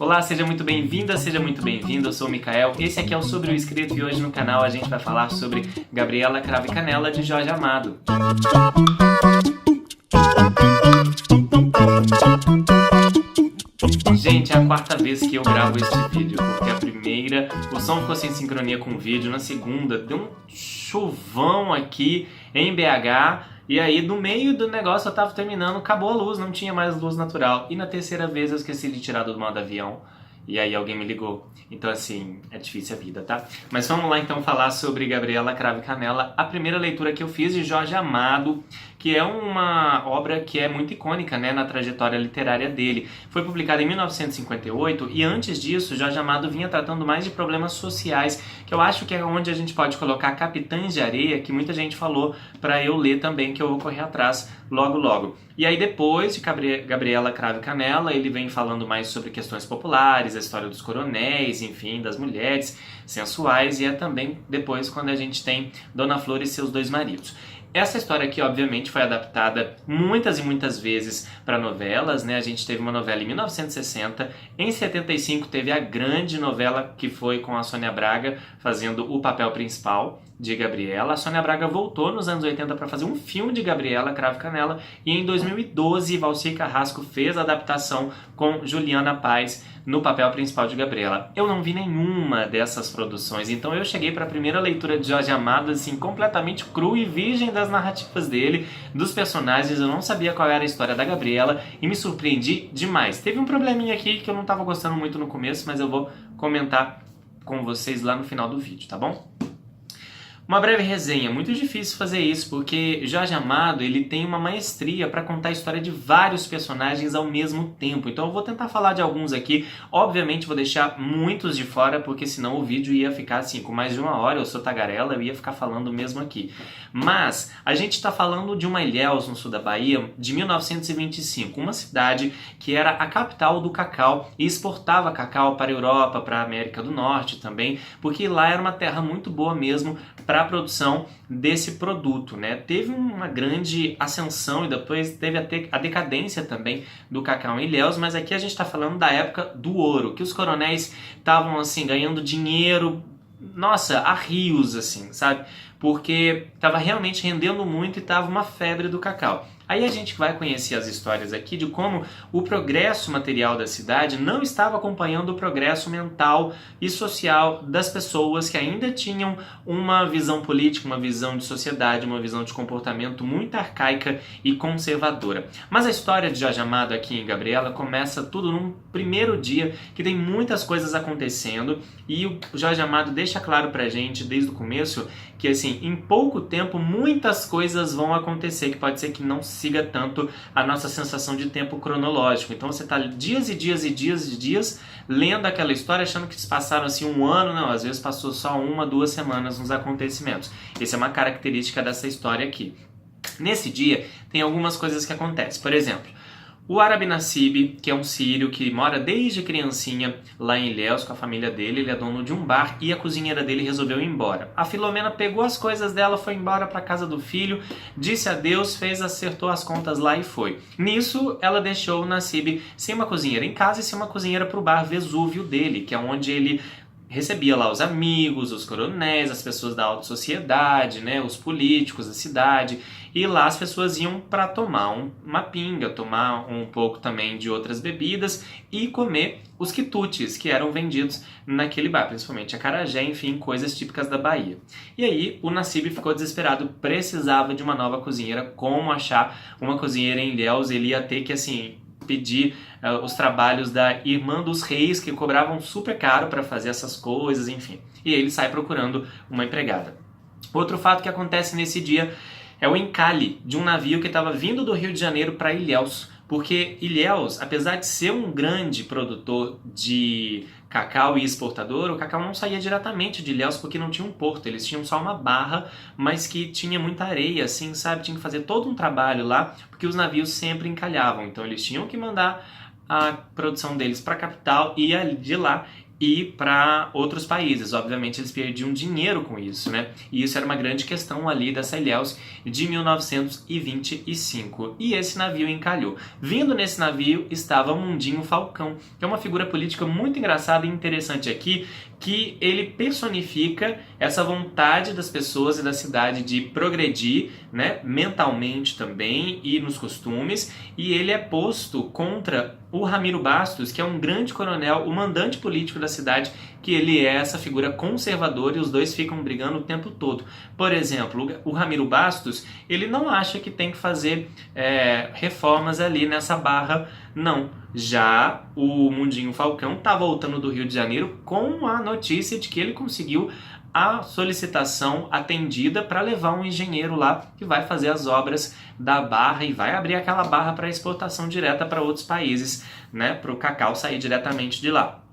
Olá, seja muito bem-vinda, seja muito bem-vindo, eu sou o Mikael, esse aqui é o Sobre o Escrito e hoje no canal a gente vai falar sobre Gabriela Cravo e Canela, de Jorge Amado. Gente, é a quarta vez que eu gravo este vídeo, porque a primeira, o som ficou sem sincronia com o vídeo, na segunda deu um chuvão aqui em BH, e aí no meio do negócio eu tava terminando, acabou a luz, não tinha mais luz natural, e na terceira vez eu esqueci de tirar do modo avião, e aí alguém me ligou. Então assim, é difícil a vida, tá? Mas vamos lá então falar sobre Gabriela Cravo e Canela, a primeira leitura que eu fiz de Jorge Amado, que é uma obra que é muito icônica, né, na trajetória literária dele. Foi publicada em 1958 e antes disso, Jorge Amado vinha tratando mais de problemas sociais, que eu acho que é onde a gente pode colocar Capitães de Areia, que muita gente falou para eu ler também, que eu vou correr atrás logo logo. E aí depois de Gabriela Cravo e Canela, ele vem falando mais sobre questões populares, a história dos coronéis, enfim, das mulheres sensuais, e é também depois quando a gente tem Dona Flor e seus dois maridos. Essa história aqui, obviamente, foi adaptada muitas e muitas vezes para novelas, né? A gente teve uma novela em 1960, em 75 teve a grande novela que foi com a Sônia Braga fazendo o papel principal de Gabriela. A Sônia Braga voltou nos anos 80 para fazer um filme de Gabriela Cravo e Canela e em 2012 Valcir Carrasco fez a adaptação com Juliana Paz no papel principal de Gabriela. Eu não vi nenhuma dessas produções, então eu cheguei para a primeira leitura de Jorge Amado assim completamente cru e virgem das narrativas dele, dos personagens, eu não sabia qual era a história da Gabriela e me surpreendi demais. Teve um probleminha aqui que eu não estava gostando muito no começo, mas eu vou comentar com vocês lá no final do vídeo, tá bom? Uma breve resenha, muito difícil fazer isso, porque Jorge Amado ele tem uma maestria para contar a história de vários personagens ao mesmo tempo, então eu vou tentar falar de alguns aqui, obviamente vou deixar muitos de fora, porque senão o vídeo ia ficar assim, com mais de uma hora, eu sou tagarela, eu ia ficar falando mesmo aqui. Mas a gente está falando de uma Ilhéus, no sul da Bahia, de 1925, uma cidade que era a capital do cacau e exportava cacau para a Europa, para a América do Norte também, porque lá era uma terra muito boa mesmo para a produção desse produto, né? Teve uma grande ascensão e depois teve a decadência também do cacau em Ilhéus, mas aqui a gente está falando da época do ouro, que os coronéis estavam assim ganhando dinheiro, nossa, a rios assim, sabe? Porque estava realmente rendendo muito e estava uma febre do cacau. Aí a gente vai conhecer as histórias aqui de como o progresso material da cidade não estava acompanhando o progresso mental e social das pessoas que ainda tinham uma visão política, uma visão de sociedade, uma visão de comportamento muito arcaica e conservadora. Mas a história de Jorge Amado aqui em Gabriela começa tudo num primeiro dia que tem muitas coisas acontecendo e o Jorge Amado deixa claro pra gente desde o começo que assim, em pouco tempo muitas coisas vão acontecer, que pode ser que não siga tanto a nossa sensação de tempo cronológico. Então você está dias e dias e dias e dias lendo aquela história achando que se passaram assim um ano, não, às vezes passou só 1, 2 semanas nos acontecimentos. Essa é uma característica dessa história aqui. Nesse dia tem algumas coisas que acontecem. Por exemplo, o Arabi Nassib, que é um sírio que mora desde criancinha lá em Ilhéus com a família dele, ele é dono de um bar e a cozinheira dele resolveu ir embora. A Filomena pegou as coisas dela, foi embora para casa do filho, disse adeus, acertou as contas lá e foi. Nisso, ela deixou o Nassib sem uma cozinheira em casa e sem uma cozinheira para o bar Vesúvio dele, que é onde ele recebia lá os amigos, os coronéis, as pessoas da alta sociedade, né, os políticos da cidade, e lá as pessoas iam para tomar uma pinga, tomar um pouco também de outras bebidas e comer os quitutes que eram vendidos naquele bar, principalmente acarajé, enfim, coisas típicas da Bahia. E aí o Nassib ficou desesperado, precisava de uma nova cozinheira, como achar uma cozinheira em Ilhéus, ele ia ter que, assim, pedir os trabalhos da irmã dos reis, que cobravam super caro para fazer essas coisas, enfim. E ele sai procurando uma empregada. Outro fato que acontece nesse dia é o encalhe de um navio que estava vindo do Rio de Janeiro para Ilhéus, porque Ilhéus, apesar de ser um grande produtor de cacau e exportador, o cacau não saía diretamente de Ilhéus porque não tinha um porto, eles tinham só uma barra, mas que tinha muita areia, assim, sabe? Tinha que fazer todo um trabalho lá, porque os navios sempre encalhavam, então eles tinham que mandar a produção deles para a capital e de lá e para outros países. Obviamente eles perdiam dinheiro com isso, né? E isso era uma grande questão ali dessa Ilhéus de 1925. E esse navio encalhou. Vindo nesse navio estava Mundinho Falcão, que é uma figura política muito engraçada e interessante aqui, que ele personifica essa vontade das pessoas e da cidade de progredir, né, mentalmente também e nos costumes, e ele é posto contra o Ramiro Bastos, que é um grande coronel, o mandante político da cidade, que ele é essa figura conservadora e os dois ficam brigando o tempo todo. Por exemplo, o Ramiro Bastos, ele não acha que tem que fazer reformas ali nessa barra, não. Já o Mundinho Falcão está voltando do Rio de Janeiro com a notícia de que ele conseguiu a solicitação atendida para levar um engenheiro lá que vai fazer as obras da barra e vai abrir aquela barra para exportação direta para outros países, né, para o cacau sair diretamente de lá.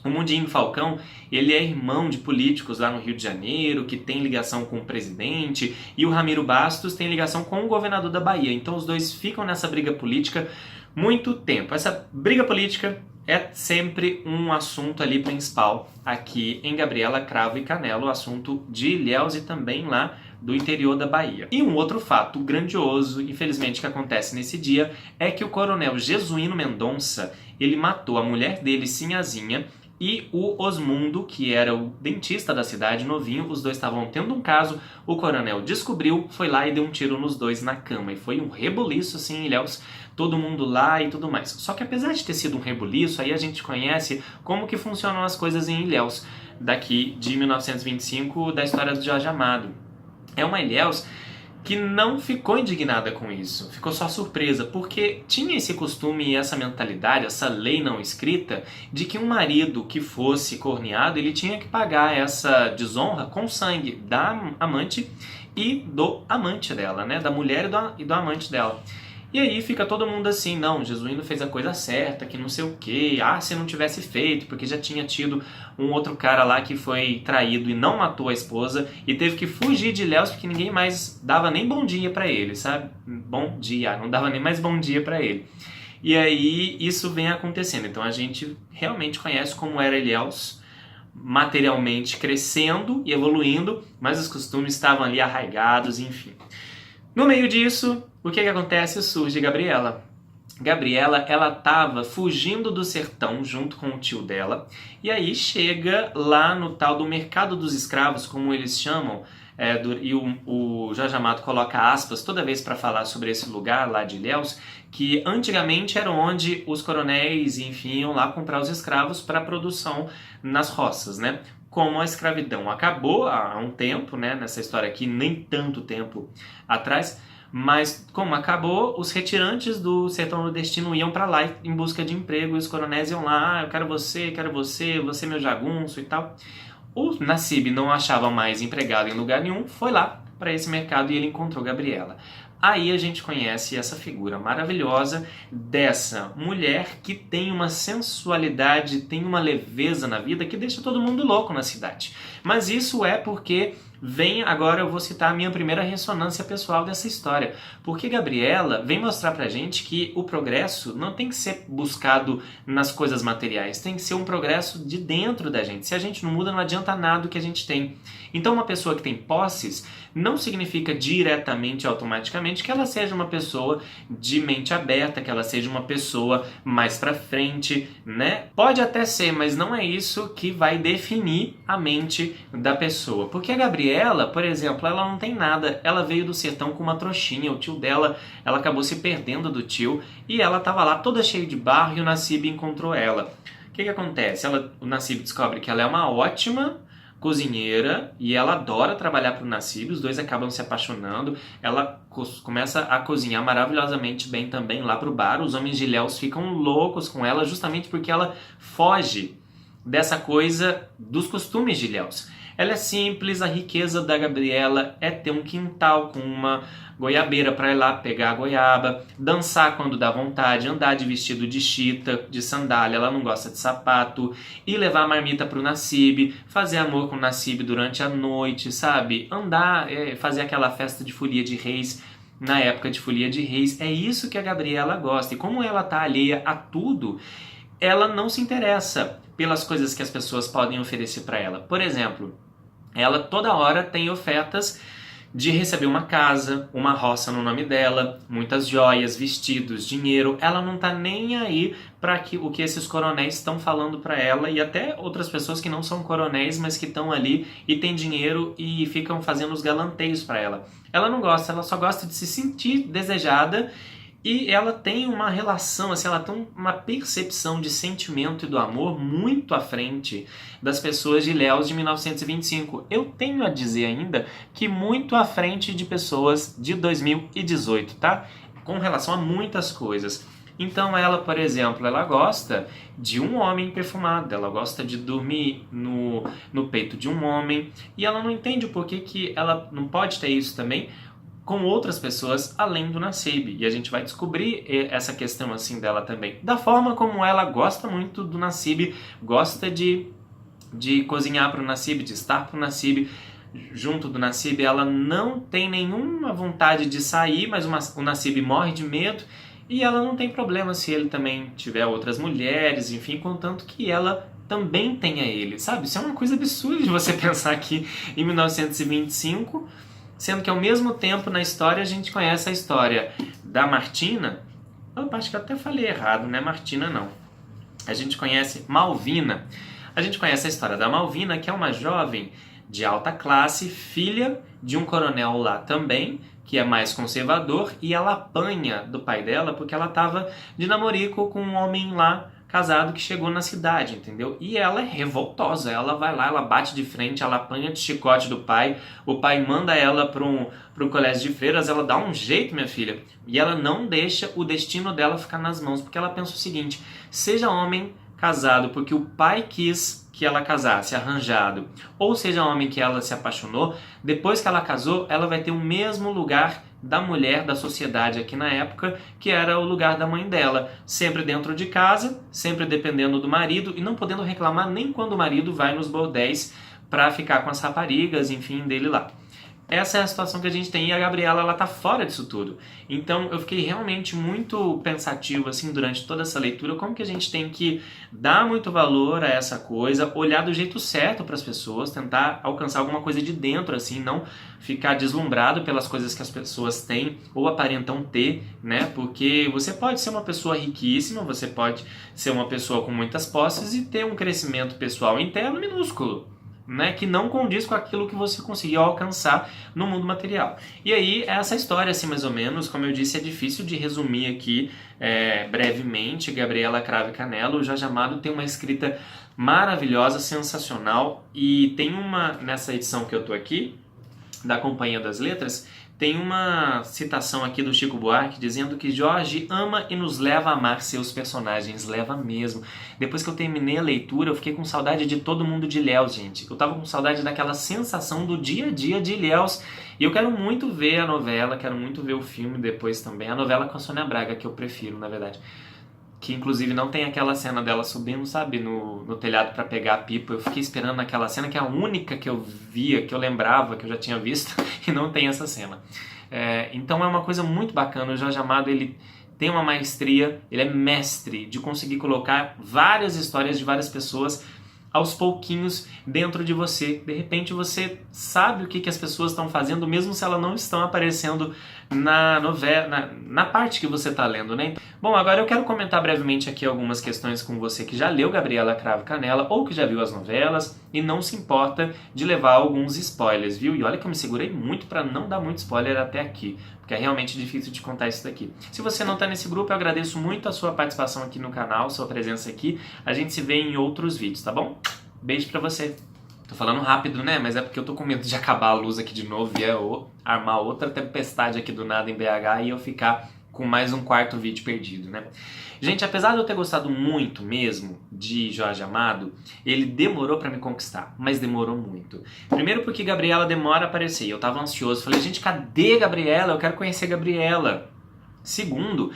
O Mundinho Falcão, ele é irmão de políticos lá no Rio de Janeiro, que tem ligação com o presidente, e o Ramiro Bastos tem ligação com o governador da Bahia. Então os dois ficam nessa briga política muito tempo. Essa briga política é sempre um assunto ali principal aqui em Gabriela, Cravo e Canela, o assunto de Ilhéus e também lá do interior da Bahia. E um outro fato grandioso, infelizmente, que acontece nesse dia é que o coronel Jesuíno Mendonça, ele matou a mulher dele, Sinhazinha, e o Osmundo, que era o dentista da cidade, novinho, os dois estavam tendo um caso, o coronel descobriu, foi lá e deu um tiro nos dois na cama. E foi um rebuliço, assim, em Ilhéus, todo mundo lá e tudo mais. Só que apesar de ter sido um rebuliço, aí a gente conhece como que funcionam as coisas em Ilhéus, daqui de 1925, da história do Jorge Amado. É uma Ilhéus que não ficou indignada com isso, ficou só surpresa, porque tinha esse costume e essa mentalidade, essa lei não escrita, de que um marido que fosse corneado, ele tinha que pagar essa desonra com sangue da amante e do amante dela, né? Da mulher e do amante dela. E aí fica todo mundo assim, não, Jesuíno fez a coisa certa, que não sei o quê, se não tivesse feito, porque já tinha tido um outro cara lá que foi traído e não matou a esposa e teve que fugir de Ilhéus porque ninguém mais dava nem bom dia pra ele, sabe? Bom dia, não dava nem mais bom dia pra ele. E aí isso vem acontecendo, então a gente realmente conhece como era Ilhéus, materialmente crescendo e evoluindo, mas os costumes estavam ali arraigados, enfim. No meio disso, o que acontece? Surge Gabriela. Gabriela, ela estava fugindo do sertão junto com o tio dela, e aí chega lá no tal do mercado dos escravos, como eles chamam, e o Jorge Amado coloca aspas toda vez para falar sobre esse lugar lá de Ilhéus, que antigamente era onde os coronéis, enfim, iam lá comprar os escravos para produção nas roças, né? Como a escravidão acabou há um tempo, né, nessa história aqui, nem tanto tempo atrás, mas como acabou, os retirantes do sertão nordestino iam para lá em busca de emprego, e os coronéis iam lá, eu quero você, você meu jagunço e tal. O Nassib não achava mais empregado em lugar nenhum, foi lá para esse mercado e ele encontrou Gabriela. Aí a gente conhece essa figura maravilhosa dessa mulher que tem uma sensualidade, tem uma leveza na vida que deixa todo mundo louco na cidade. Mas isso é porque agora eu vou citar a minha primeira ressonância pessoal dessa história. Porque Gabriela vem mostrar pra gente que o progresso não tem que ser buscado nas coisas materiais, tem que ser um progresso de dentro da gente. Se a gente não muda, não adianta nada o que a gente tem. Então uma pessoa que tem posses não significa diretamente, automaticamente, que ela seja uma pessoa de mente aberta, que ela seja uma pessoa mais pra frente, né? Pode até ser, mas não é isso que vai definir a mente da pessoa. Porque a Gabriela, por exemplo, ela não tem nada, ela veio do sertão com uma trouxinha, o tio dela, ela acabou se perdendo do tio, e ela estava lá toda cheia de barro e o Nassib encontrou ela. O que acontece? O Nassib descobre que ela é uma ótima cozinheira e ela adora trabalhar para o Nassib, os dois acabam se apaixonando, ela começa a cozinhar maravilhosamente bem também lá para o bar, os homens de Ilhéus ficam loucos com ela justamente porque ela foge dessa coisa dos costumes de Ilhéus. Ela é simples, a riqueza da Gabriela é ter um quintal com uma goiabeira para ir lá pegar a goiaba, dançar quando dá vontade, andar de vestido de chita, de sandália, ela não gosta de sapato, e levar a marmita pro Nassib, fazer amor com o Nassib durante a noite, sabe? Andar, fazer aquela festa de folia de reis, na época de folia de reis, é isso que a Gabriela gosta. E como ela tá alheia a tudo, ela não se interessa pelas coisas que as pessoas podem oferecer para ela. Por exemplo, ela toda hora tem ofertas de receber uma casa, uma roça no nome dela, muitas joias, vestidos, dinheiro. Ela não tá nem aí para o que esses coronéis estão falando para ela, e até outras pessoas que não são coronéis, mas que estão ali e têm dinheiro e ficam fazendo os galanteios para ela. Ela não gosta, ela só gosta de se sentir desejada. E ela tem uma relação, assim, ela tem uma percepção de sentimento e do amor muito à frente das pessoas de Ilhéus de 1925. Eu tenho a dizer ainda que muito à frente de pessoas de 2018, tá? Com relação a muitas coisas. Então ela, por exemplo, ela gosta de um homem perfumado, ela gosta de dormir no peito de um homem, e ela não entende o porquê que ela não pode ter isso também com outras pessoas além do Nassib. E a gente vai descobrir essa questão assim dela também. Da forma como ela gosta muito do Nassib, gosta de cozinhar para o Nassib, de estar para o Nassib, junto do Nassib. Ela não tem nenhuma vontade de sair, mas o Nassib morre de medo. E ela não tem problema se ele também tiver outras mulheres, enfim, contanto que ela também tenha ele, sabe? Isso é uma coisa absurda de você pensar aqui em 1925... Sendo que ao mesmo tempo na história a gente conhece a história da Martina. Opa, acho que eu até falei errado, não é Martina não. A gente conhece Malvina. A gente conhece a história da Malvina, que é uma jovem de alta classe, filha de um coronel lá também, que é mais conservador, e ela apanha do pai dela porque ela estava de namorico com um homem lá casado que chegou na cidade, entendeu? E ela é revoltosa, ela vai lá, ela bate de frente, ela apanha de chicote do pai, o pai manda ela para um colégio de freiras, ela dá um jeito, minha filha, e ela não deixa o destino dela ficar nas mãos, porque ela pensa o seguinte: seja homem casado porque o pai quis que ela casasse, arranjado, ou seja homem que ela se apaixonou, depois que ela casou, ela vai ter o mesmo lugar da mulher da sociedade aqui na época, que era o lugar da mãe dela, sempre dentro de casa, sempre dependendo do marido e não podendo reclamar nem quando o marido vai nos bordéis para ficar com as raparigas, enfim, dele lá. Essa é a situação que a gente tem, e a Gabriela, ela tá fora disso tudo. Então eu fiquei realmente muito pensativo assim durante toda essa leitura, como que a gente tem que dar muito valor a essa coisa, olhar do jeito certo para as pessoas, tentar alcançar alguma coisa de dentro assim, não ficar deslumbrado pelas coisas que as pessoas têm ou aparentam ter, né? Porque você pode ser uma pessoa riquíssima, você pode ser uma pessoa com muitas posses e ter um crescimento pessoal interno minúsculo, né, que não condiz com aquilo que você conseguiu alcançar no mundo material. E aí, essa história, assim, mais ou menos, como eu disse, é difícil de resumir aqui brevemente. Gabriela Cravo e Canello, o Jorge Amado tem uma escrita maravilhosa, sensacional, e tem uma, nessa edição que eu tô aqui, da Companhia das Letras, tem uma citação aqui do Chico Buarque dizendo que Jorge ama e nos leva a amar seus personagens. Leva mesmo. Depois que eu terminei a leitura, eu fiquei com saudade de todo mundo de Ilhéus, gente. Eu tava com saudade daquela sensação do dia a dia de Ilhéus. E eu quero muito ver a novela, quero muito ver o filme depois também. A novela com a Sônia Braga, que eu prefiro, na verdade. Que inclusive não tem aquela cena dela subindo, sabe, no telhado para pegar a pipa. Eu fiquei esperando aquela cena, que é a única que eu via, que eu lembrava, que eu já tinha visto, e não tem essa cena. Então é uma coisa muito bacana. O Jorge Amado, ele tem uma maestria, ele é mestre de conseguir colocar várias histórias de várias pessoas aos pouquinhos dentro de você. De repente você sabe o que as pessoas estão fazendo, mesmo se elas não estão aparecendo na novela, na parte que você está lendo, né? Bom, agora eu quero comentar brevemente aqui algumas questões com você que já leu Gabriela Cravo e Canella ou que já viu as novelas e não se importa de levar alguns spoilers, viu? E olha que eu me segurei muito para não dar muito spoiler até aqui, porque é realmente difícil de contar isso daqui. Se você não está nesse grupo, eu agradeço muito a sua participação aqui no canal, sua presença aqui. A gente se vê em outros vídeos, tá bom? Beijo pra você. Tô falando rápido, né? Mas é porque eu tô com medo de acabar a luz aqui de novo e armar outra tempestade aqui do nada em BH e eu ficar com mais um quarto vídeo perdido, né? Gente, apesar de eu ter gostado muito mesmo de Jorge Amado, ele demorou pra me conquistar, mas demorou muito. Primeiro porque Gabriela demora a aparecer, eu tava ansioso, falei, gente, cadê Gabriela? Eu quero conhecer Gabriela. Segundo,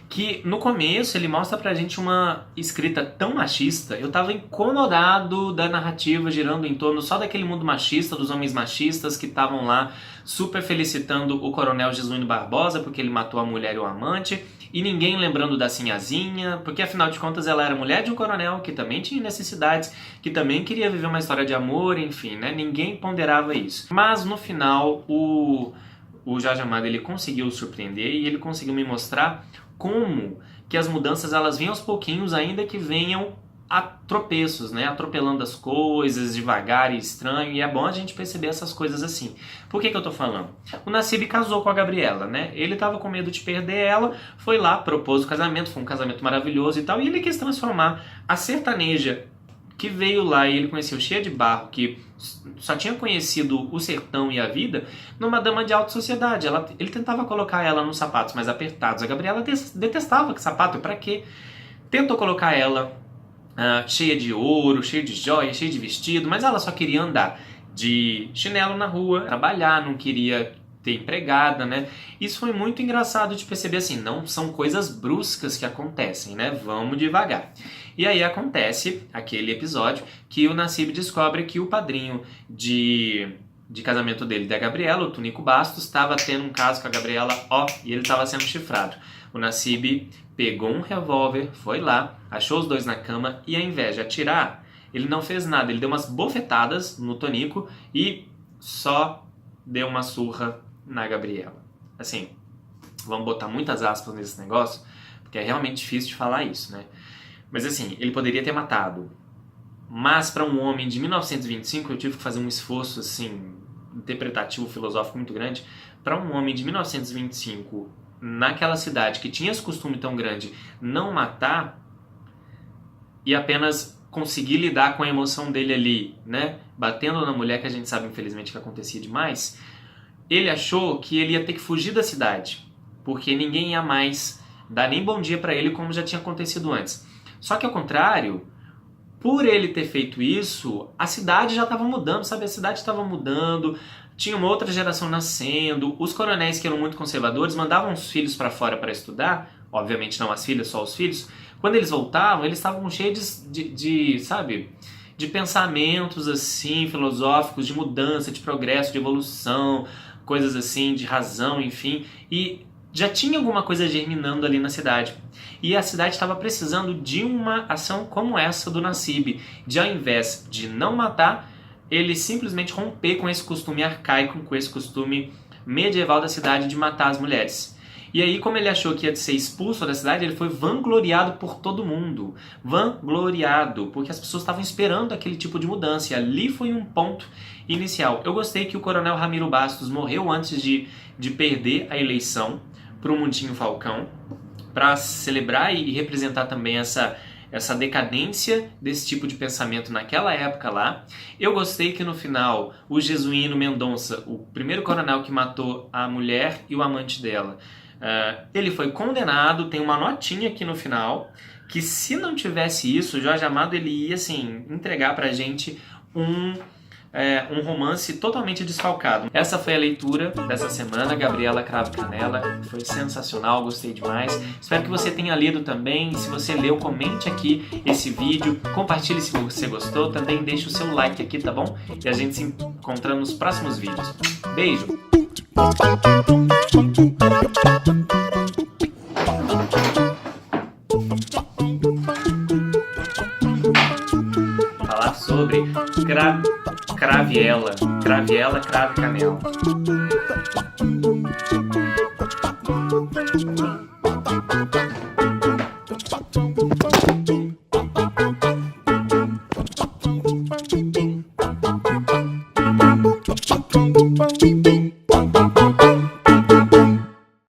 que no começo ele mostra pra gente uma escrita tão machista, eu tava incomodado da narrativa girando em torno só daquele mundo machista, dos homens machistas que estavam lá super felicitando o coronel Jesuíno Barbosa porque ele matou a mulher e o amante, e ninguém lembrando da Sinhazinha, porque afinal de contas ela era mulher de um coronel que também tinha necessidades, que também queria viver uma história de amor, enfim, né? Ninguém ponderava isso. Mas no final o Jorge Amado ele conseguiu surpreender e ele conseguiu me mostrar como que as mudanças elas vêm aos pouquinhos, ainda que venham a tropeços, né? Atropelando as coisas, devagar e estranho, e é bom a gente perceber essas coisas assim. Por que eu tô falando? O Nassib casou com a Gabriela, né? Ele tava com medo de perder ela, foi lá, propôs o casamento, foi um casamento maravilhoso e tal, e ele quis transformar a sertaneja que veio lá e ele conheceu cheia de barro, que só tinha conhecido o sertão e a vida, numa dama de alta sociedade. Ele tentava colocar ela nos sapatos mais apertados. A Gabriela detestava que sapato, pra quê? Tentou colocar ela cheia de ouro, cheia de joia, cheia de vestido, mas ela só queria andar de chinelo na rua, trabalhar, não queria ter empregada, né? Isso foi muito engraçado de perceber assim, não são coisas bruscas que acontecem, né? Vamos devagar. E aí acontece aquele episódio que o Nassib descobre que o padrinho de casamento dele, da Gabriela, o Tunico Bastos, estava tendo um caso com a Gabriela, e ele estava sendo chifrado. O Nassib pegou um revólver, foi lá, achou os dois na cama e ao invés de atirar, ele não fez nada. Ele deu umas bofetadas no Tonico e só deu uma surra na Gabriela. Assim, vamos botar muitas aspas nesse negócio, porque é realmente difícil de falar isso, né? Mas assim, ele poderia ter matado. Mas para um homem de 1925, eu tive que fazer um esforço assim, interpretativo, filosófico muito grande. Para um homem de 1925, naquela cidade que tinha esse costume tão grande, não matar e apenas conseguir lidar com a emoção dele ali, né? Batendo na mulher, que a gente sabe infelizmente que acontecia demais, ele achou que ele ia ter que fugir da cidade, porque ninguém ia mais dar nem bom dia para ele como já tinha acontecido antes. Só que ao contrário, por ele ter feito isso, a cidade já estava mudando, sabe? A cidade estava mudando, tinha uma outra geração nascendo, os coronéis que eram muito conservadores mandavam os filhos para fora para estudar, obviamente não as filhas, só os filhos. Quando eles voltavam, eles estavam cheios de pensamentos assim, filosóficos, de mudança, de progresso, de evolução, coisas assim, de razão, enfim, e já tinha alguma coisa germinando ali na cidade. E a cidade estava precisando de uma ação como essa do Nassib, de ao invés de não matar, ele simplesmente romper com esse costume arcaico, com esse costume medieval da cidade de matar as mulheres. E aí, como ele achou que ia ser expulso da cidade, ele foi vangloriado por todo mundo. Vangloriado, porque as pessoas estavam esperando aquele tipo de mudança. E ali foi um ponto inicial. Eu gostei que o coronel Ramiro Bastos morreu antes de perder a eleição para o Mundinho Falcão, para celebrar e representar também essa decadência desse tipo de pensamento naquela época lá. Eu gostei que no final o Jesuíno Mendonça, o primeiro coronel que matou a mulher e o amante dela, ele foi condenado, tem uma notinha aqui no final, que se não tivesse isso, o Jorge Amado ele ia assim, entregar pra gente um romance totalmente desfalcado. Essa foi a leitura dessa semana, Gabriela Cravo e Canela. Foi sensacional, gostei demais. Espero que você tenha lido também. Se você leu, comente aqui esse vídeo, compartilhe se você gostou. Também deixe o seu like aqui, tá bom? E a gente se encontra nos próximos vídeos. Beijo! Falar sobre Craviela, cravo e canela.